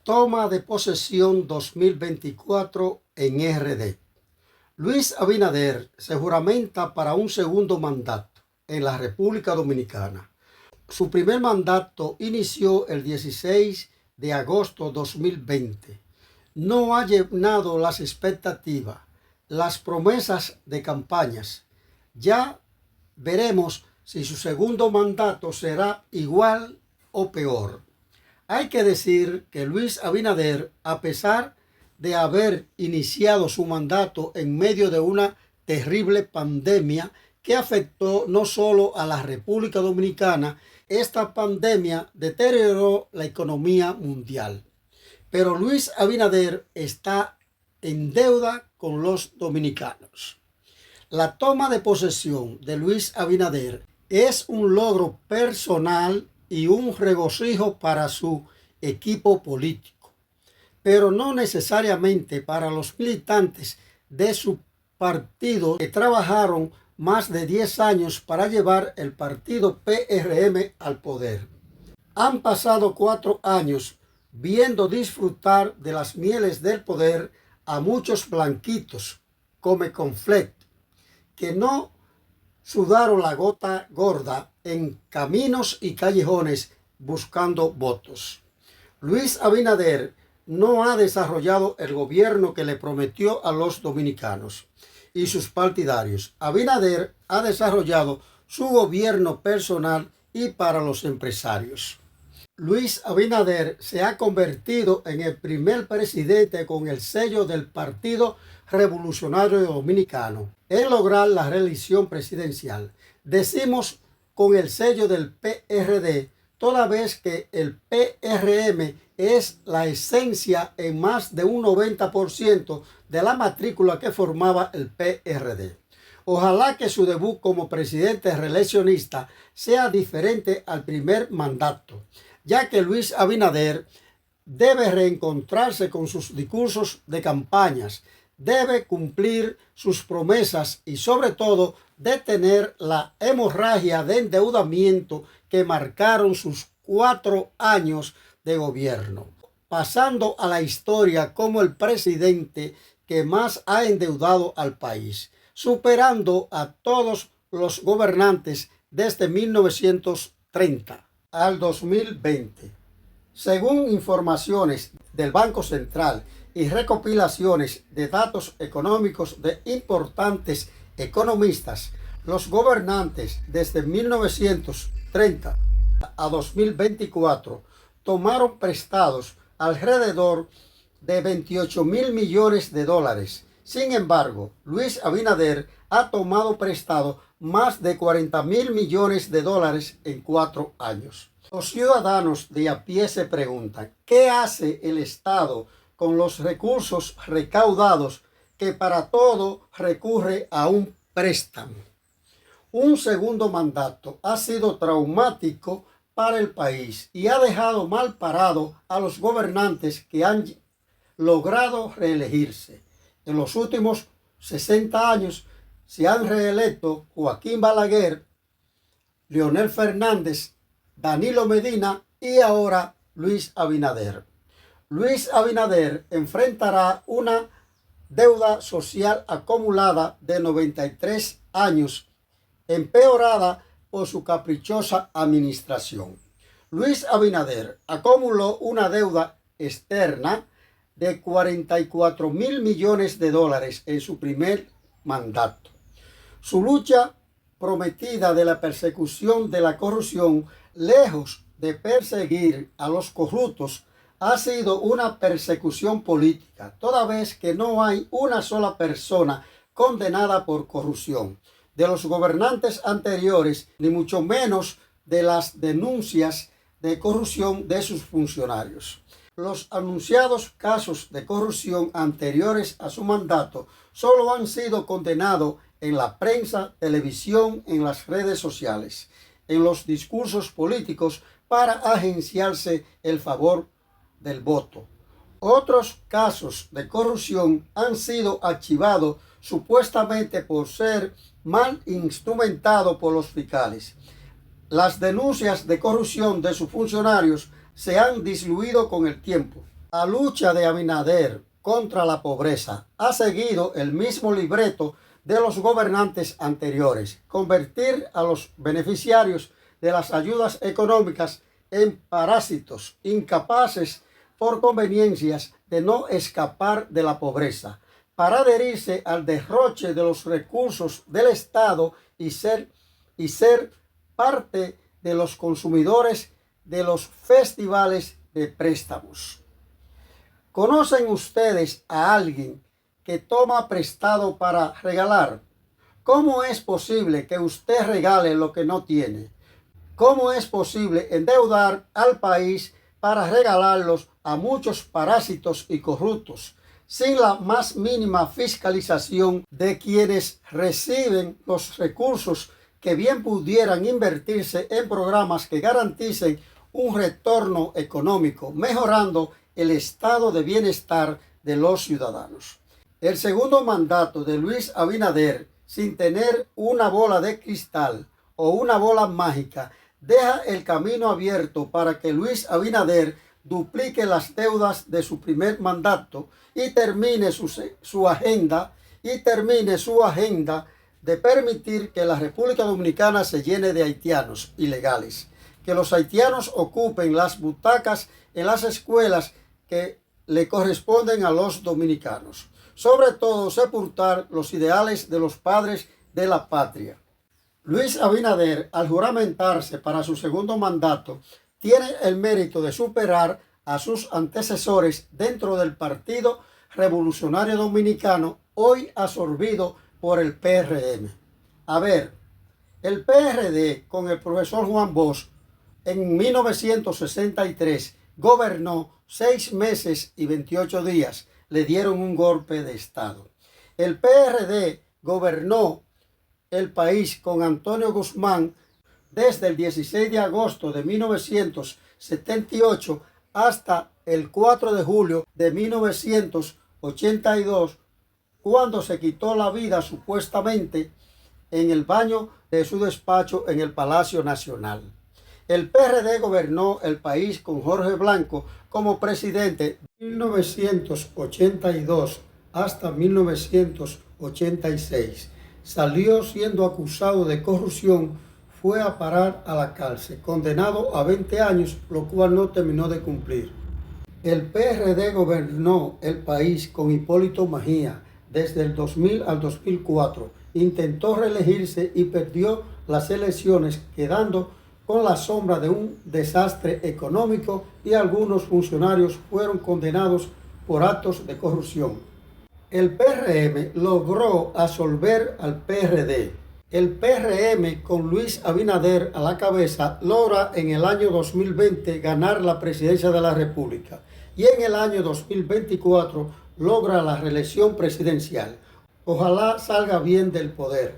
Toma de posesión 2024 en RD. Luis Abinader se juramenta para un segundo mandato en la República Dominicana. Su primer mandato inició el 16 de agosto de 2020. No ha llenado las expectativas, las promesas de campañas. Ya veremos si su segundo mandato será igual o peor. Hay que decir que Luis Abinader, a pesar de haber iniciado su mandato en medio de una terrible pandemia que afectó no solo a la República Dominicana, esta pandemia deterioró la economía mundial. Pero Luis Abinader está en deuda con los dominicanos. La toma de posesión de Luis Abinader es un logro personal y un regocijo para su equipo político, pero no necesariamente para los militantes de su partido que trabajaron más de 10 años para llevar el partido PRM al poder. Han pasado 4 años viendo disfrutar de las mieles del poder a muchos blanquitos, come conflicto, que no sudaron la gota gorda en caminos y callejones buscando votos. Luis Abinader no ha desarrollado el gobierno que le prometió a los dominicanos y sus partidarios. Abinader ha desarrollado su gobierno personal y para los empresarios. Luis Abinader se ha convertido en el primer presidente con el sello del Partido Revolucionario Dominicano en lograr la reelección presidencial. Decimos con el sello del PRD, toda vez que el PRM es la esencia en más de un 90% de la matrícula que formaba el PRD. Ojalá que su debut como presidente reeleccionista sea diferente al primer mandato, ya que Luis Abinader debe reencontrarse con sus discursos de campañas, debe cumplir sus promesas y sobre todo detener la hemorragia de endeudamiento que marcaron sus 4 años de gobierno, pasando a la historia como el presidente que más ha endeudado al país, superando a todos los gobernantes desde 1930 al 2020. Según informaciones del Banco Central y recopilaciones de datos económicos de importantes economistas, los gobernantes desde 1930 a 2024 tomaron prestados alrededor de 28.000 millones de dólares. Sin embargo, Luis Abinader ha tomado prestado más de 40.000 millones de dólares en 4 años. Los ciudadanos de a pie se preguntan, ¿qué hace el Estado con los recursos recaudados que para todo recurre a un préstamo? Un segundo mandato ha sido traumático para el país y ha dejado mal parado a los gobernantes que han logrado reelegirse. En los últimos 60 años se han reelecto Joaquín Balaguer, Leonel Fernández, Danilo Medina y ahora Luis Abinader. Luis Abinader enfrentará una deuda social acumulada de 93 años, empeorada por su caprichosa administración. Luis Abinader acumuló una deuda externa de 44.000 millones de dólares en su primer mandato. Su lucha prometida de la persecución de la corrupción, lejos de perseguir a los corruptos, ha sido una persecución política, toda vez que no hay una sola persona condenada por corrupción de los gobernantes anteriores, ni mucho menos de las denuncias de corrupción de sus funcionarios. Los anunciados casos de corrupción anteriores a su mandato solo han sido condenados en la prensa, televisión, en las redes sociales, en los discursos políticos para agenciarse el favor del voto. Otros casos de corrupción han sido archivados supuestamente por ser mal instrumentados por los fiscales. Las denuncias de corrupción de sus funcionarios se han diluido con el tiempo. La lucha de Abinader contra la pobreza ha seguido el mismo libreto de los gobernantes anteriores: convertir a los beneficiarios de las ayudas económicas en parásitos incapaces por conveniencias de no escapar de la pobreza, para adherirse al derroche de los recursos del Estado y ser parte de los consumidores de los festivales de préstamos. ¿Conocen ustedes a alguien que toma prestado para regalar? ¿Cómo es posible que usted regale lo que no tiene? ¿Cómo es posible endeudar al país para regalarlos a muchos parásitos y corruptos, sin la más mínima fiscalización de quienes reciben los recursos que bien pudieran invertirse en programas que garanticen un retorno económico, mejorando el estado de bienestar de los ciudadanos? El segundo mandato de Luis Abinader, sin tener una bola de cristal o una bola mágica, deja el camino abierto para que Luis Abinader duplique las deudas de su primer mandato y termine su agenda de permitir que la República Dominicana se llene de haitianos ilegales, que los haitianos ocupen las butacas en las escuelas que le corresponden a los dominicanos. Sobre todo, sepultar los ideales de los padres de la patria. Luis Abinader, al juramentarse para su segundo mandato, tiene el mérito de superar a sus antecesores dentro del Partido Revolucionario Dominicano, hoy absorbido por el PRM. A ver, el PRD con el profesor Juan Bosch en 1963 gobernó 6 meses y 28 días. Le dieron un golpe de Estado. El PRD gobernó el país con Antonio Guzmán desde el 16 de agosto de 1978 hasta el 4 de julio de 1982, cuando se quitó la vida supuestamente en el baño de su despacho en el Palacio Nacional. El PRD gobernó el país con Jorge Blanco como presidente de 1982 hasta 1986. Salió siendo acusado de corrupción, fue a parar a la cárcel, condenado a 20 años, lo cual no terminó de cumplir. El PRD gobernó el país con Hipólito Mejía desde el 2000 al 2004. Intentó reelegirse y perdió las elecciones, quedando con la sombra de un desastre económico, y algunos funcionarios fueron condenados por actos de corrupción. El PRM logró absolver al PRD. El PRM, con Luis Abinader a la cabeza, logra en el año 2020 ganar la presidencia de la República y en el año 2024 logra la reelección presidencial. Ojalá salga bien del poder.